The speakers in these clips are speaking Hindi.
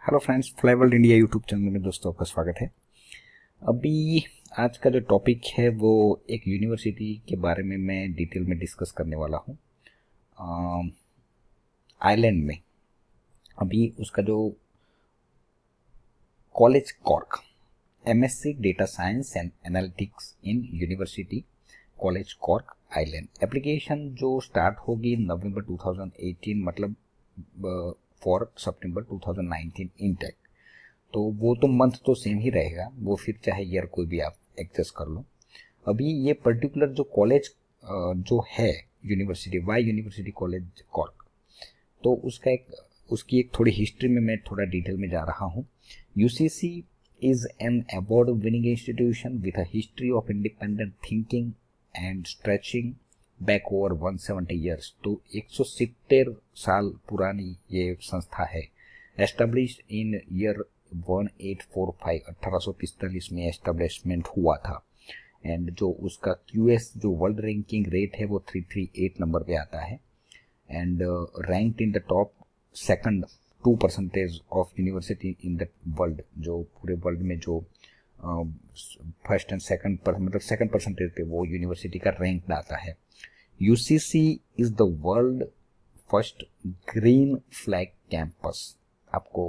Hello friends, fly world India YouTube channel में दोस्तों आपका स्वागत है। अभी आज का जो टॉपिक है वो एक यूनिवर्सिटी के बारे में मैं डिटेल में डिस्कस करने वाला हूँ। आयरलैंड में अभी उसका जो college cork MSc data science and analytics in university College cork Ireland application जो स्टार्ट होगी नवंबर 2018 मतलब फॉर सितंबर 2019 इनटेक। तो वो तो मंथ तो सेम ही रहेगा, वो फिर चाहे ईयर कोई भी आप एडजस्ट कर लो। अभी ये पर्टिकुलर जो कॉलेज जो है university why University College Cork, तो उसकी एक थोड़ी हिस्ट्री में मैं थोड़ा डिटेल में जा रहा हूँ। UCC is an award winning institution with a history of independent thinking and stretching back over 170 years. तो 170 साल पुरानी ये संस्था है। एस्टेब्लिश्ड इन ईयर 1845 1845 में एस्टेब्लिशमेंट हुआ था। एंड जो उसका क्यूएस जो वर्ल्ड रैंकिंग रेट है वो 338 नंबर पे आता है। And ranked in the top second 2% of university in the world. जो पूरे वर्ल्ड में जो फर्स्ट एंड सेकंड मतलब सेकंड परसेंटेज पे वो यूनिवर्सिटी का रैंक आता है। UCC is the world first green flag campus. आपको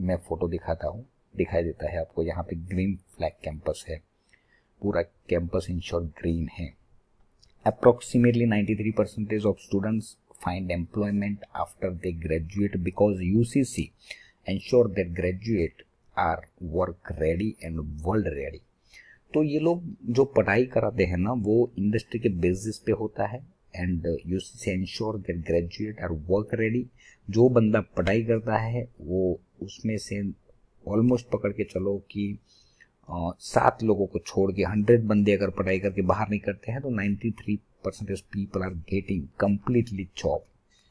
मैं फोटो दिखाता हूँ, दिखाई देता है आपको, यहाँ पे ग्रीन फ्लैग कैंपस है, पूरा कैंपस इन शॉर्ट ग्रीन है। Approximately 93% of students find employment after they graduate because UCC ensure that graduate are work ready and world ready। तो ये लोग जो पढ़ाई कराते हैं ना वो इंडस्ट्री के बेसिस पे होता है। And UCC ensure that graduate are work ready। जो बंदा पढ़ाई करता है वो उसमें से ऑलमोस्ट पकड़ के चलो कि 7 लोगों को छोड़ के 100 बंदे अगर पढ़ाई करके बाहर नहीं करते हैं तो 93% people are getting completely job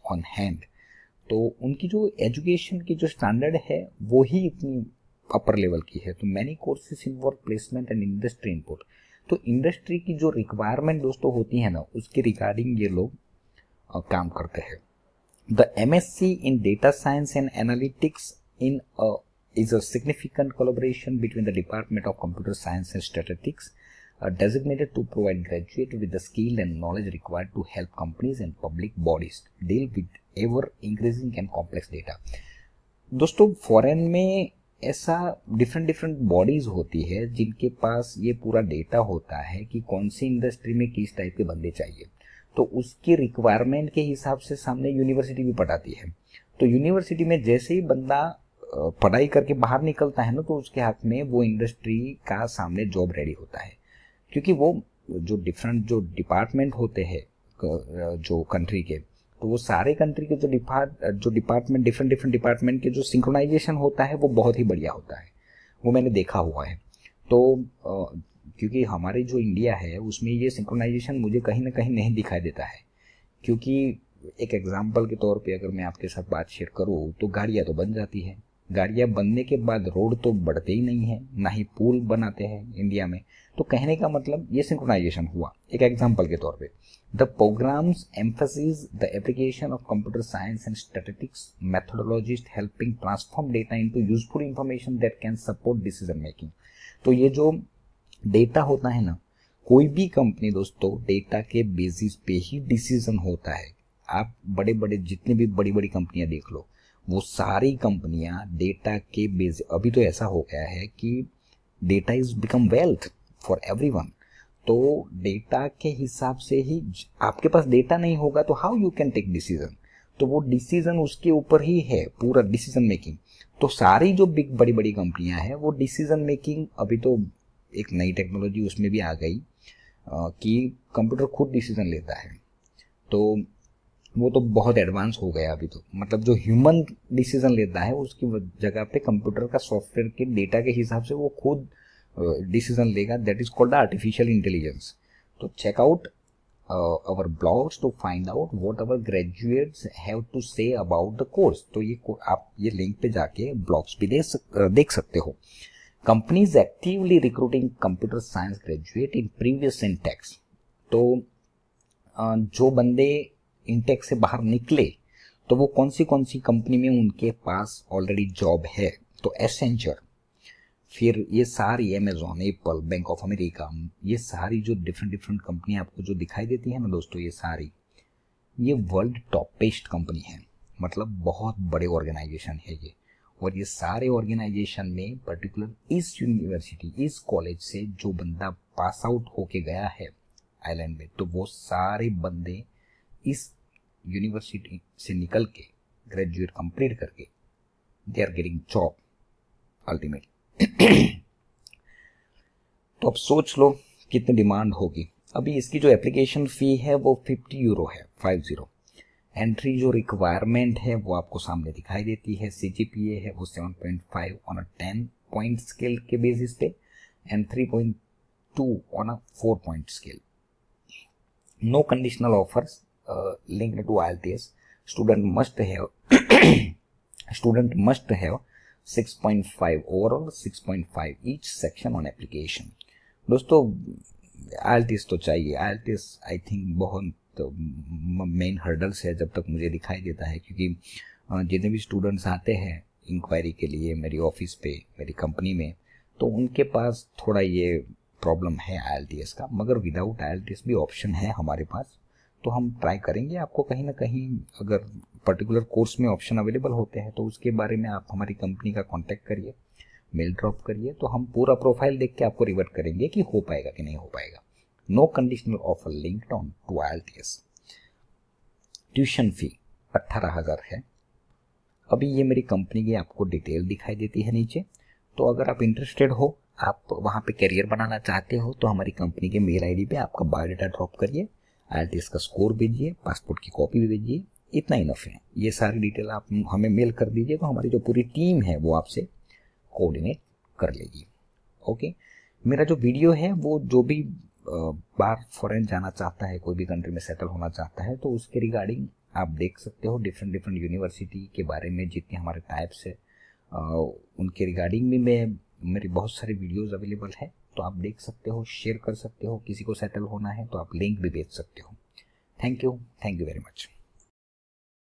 on hand. तो उनकी जो एजुकेशन की जो स्टैंडर्ड है वो ही इतनी अपर लेवल की है। तो many courses involve placement and industry input. तो इंडस्ट्री की जो रिक्वायरमेंट दोस्तों होती है ना उसके रिगार्डिंग ये लोग काम करते हैं। The MSc in data science and analytics is a significant collaboration between the Department of Computer Science and Statistics, designated to provide graduate with the skill and knowledge required to help companies and public bodies deal with ever increasing and complex data। दोस्तों फॉरेन में ऐसा डिफरेंट बॉडीज होती है जिनके पास ये पूरा डेटा होता है कि कौन सी इंडस्ट्री में किस टाइप के बंदे चाहिए। तो उसकी रिक्वायरमेंट के हिसाब से सामने यूनिवर्सिटी भी पढ़ाती है। तो यूनिवर्सिटी में जैसे ही बंदा पढ़ाई करके बाहर निकलता है ना तो उसके हाथ में वो इंडस्ट्री का सामने जॉब रेडी होता है। क्योंकि वो जो डिफरेंट जो डिपार्टमेंट होते हैं जो कंट्री के, तो वो सारे कंट्री के जो डिपार्टमेंट डिफरेंट डिपार्टमेंट के जो सिंक्रोनाइजेशन होता है वो बहुत ही बढ़िया होता है। वो मैंने देखा हुआ है। तो क्योंकि हमारे जो इंडिया है उसमें ये सिंक्रोनाइजेशन मुझे कहीं ना कहीं नहीं दिखाई देता है। क्योंकि एक एग्जाम्पल के तौर पे अगर मैं आपके साथ बात शेयर करूँ तो गाड़ियाँ तो बन जाती है, गाड़ियाँ बनने के बाद रोड तो बढ़ते ही नहीं है, ना ही पुल बनाते हैं इंडिया में। तो कहने का मतलब ये सिंक्रोनाइजेशन हुआ एक एग्जाम्पल के तौर पे। The programmes emphasis the application of computer science and statistics methodologist helping transform data into useful information that can support decision making. तो ये जो डेटा होता है ना, कोई भी कंपनी दोस्तों डेटा के बेसिस पे ही डिसीजन होता है। आप बड़े बड़े जितनी भी बड़ी बड़ी कंपनियां देख लो, वो सारी कंपनियां डेटा के बेस, अभी तो ऐसा हो गया है कि data is become wealth for everyone. तो डेटा के हिसाब से ही, आपके पास डेटा नहीं होगा तो how you can take decision. तो वो डिसीजन उसके ऊपर ही है पूरा डिसीजन मेकिंग। तो सारी जो बिग बड़ी बड़ी कंपनियां हैं वो डिसीजन मेकिंग, अभी तो एक नई टेक्नोलॉजी उसमें भी आ गई कि कंप्यूटर खुद डिसीजन लेता है। तो वो तो बहुत एडवांस हो गया अभी तो, मतलब जो ह्यूमन डिसीजन लेता है उसकी जगह पे कंप्यूटर का सॉफ्टवेयर के डेटा के हिसाब से वो खुद डिसीजन लेगा। That is called artificial intelligence. तो check out our blogs to find out what our graduates have to say about the course. तो ये आप ये लिंक पे जाके ब्लॉग्स भी देख सकते हो। Companies actively recruiting computer science graduate in previous Intex. तो जो बंदे इंटेक से बाहर निकले तो वो कौन सी कंपनी में उनके पास ऑलरेडी जॉब है, तो एसेंचर, फिर ये सारी Amazon, Apple, bank of America, ये सारी जो डिफरेंट कंपनी आपको जो दिखाई देती है ना दोस्तों, ये सारी ये वर्ल्ड टॉपेस्ट कंपनी है, मतलब बहुत बड़े ऑर्गेनाइजेशन है ये। और ये सारे ऑर्गेनाइजेशन में पर्टिकुलर इस यूनिवर्सिटी, इस कॉलेज से जो बंदा पास आउट होके गया है आइलैंड में, तो वो सारे बंदे इस यूनिवर्सिटी से निकल के ग्रेजुएट कंप्लीट करके they are getting job ultimately. तो अब सोच लो कितनी डिमांड होगी। अभी इसकी जो एप्लीकेशन फी है वो 50 यूरो है, 50। एंट्री जो रिक्वायरमेंट है वो आपको सामने दिखाई देती है। CGPA है वो 7.5 ऑन अ 10 पॉइंट स्केल के बेसिस पे and 3.2 on a 4 point scale. No conditional offers linked to IELTS. Student must have 6.5 overall, 6.5 each section on application. दोस्तों IELTS तो चाहिए। IELTS आई थिंक बहुत मेन हर्डल्स है जब तक मुझे दिखाई देता है, क्योंकि जितने भी स्टूडेंट्स आते हैं इंक्वायरी के लिए मेरी ऑफिस पे, मेरी कंपनी में, तो उनके पास थोड़ा ये प्रॉब्लम है IELTS का। मगर विदाउट IELTS भी ऑप्शन है हमारे पास, तो हम ट्राई करेंगे। आपको कहीं ना कहीं अगर पर्टिकुलर कोर्स में ऑप्शन अवेलेबल होते हैं तो उसके बारे में आप हमारी कंपनी का कांटेक्ट करिए, मेल ड्रॉप करिए, तो हम पूरा प्रोफाइल देख के आपको रिवर्ट करेंगे कि हो पाएगा कि नहीं हो पाएगा। No conditional offer linked on to IELTS। Tuition fee 18,000 है। अभी ये मेरी कंपनी की आपको डिटेल दिखाई देती है नीचे, तो अगर आप इंटरेस्टेड हो, आप वहाँ पे करियर बनाना चाहते हो, तो हमारी कंपनी के मेल ID पे आपका बायोडाटा ड्रॉप करिए, IELTS का स्कोर भेजिए, पासपोर्ट की कॉपी भी भेजिए, इतना इनफ है। ये सारी डिटेल आप हमें मेल कर दीजिए, तो हमारी जो पूरी टीम है वो आपसे कोऑर्डिनेट कर लेगी। ओके, मेरा जो वीडियो है वो जो भी बाहर फॉरेन जाना चाहता है, कोई भी कंट्री में सेटल होना चाहता है, तो उसके रिगार्डिंग आप देख सकते हो। डिफरेंट यूनिवर्सिटी के बारे में जितने हमारे टाइप्स है उनके रिगार्डिंग भी मेरी बहुत सारी वीडियोज़ अवेलेबल है, तो आप देख सकते हो, शेयर कर सकते हो। किसी को सेटल होना है तो आप लिंक भी भेज सकते हो। Thank you very much.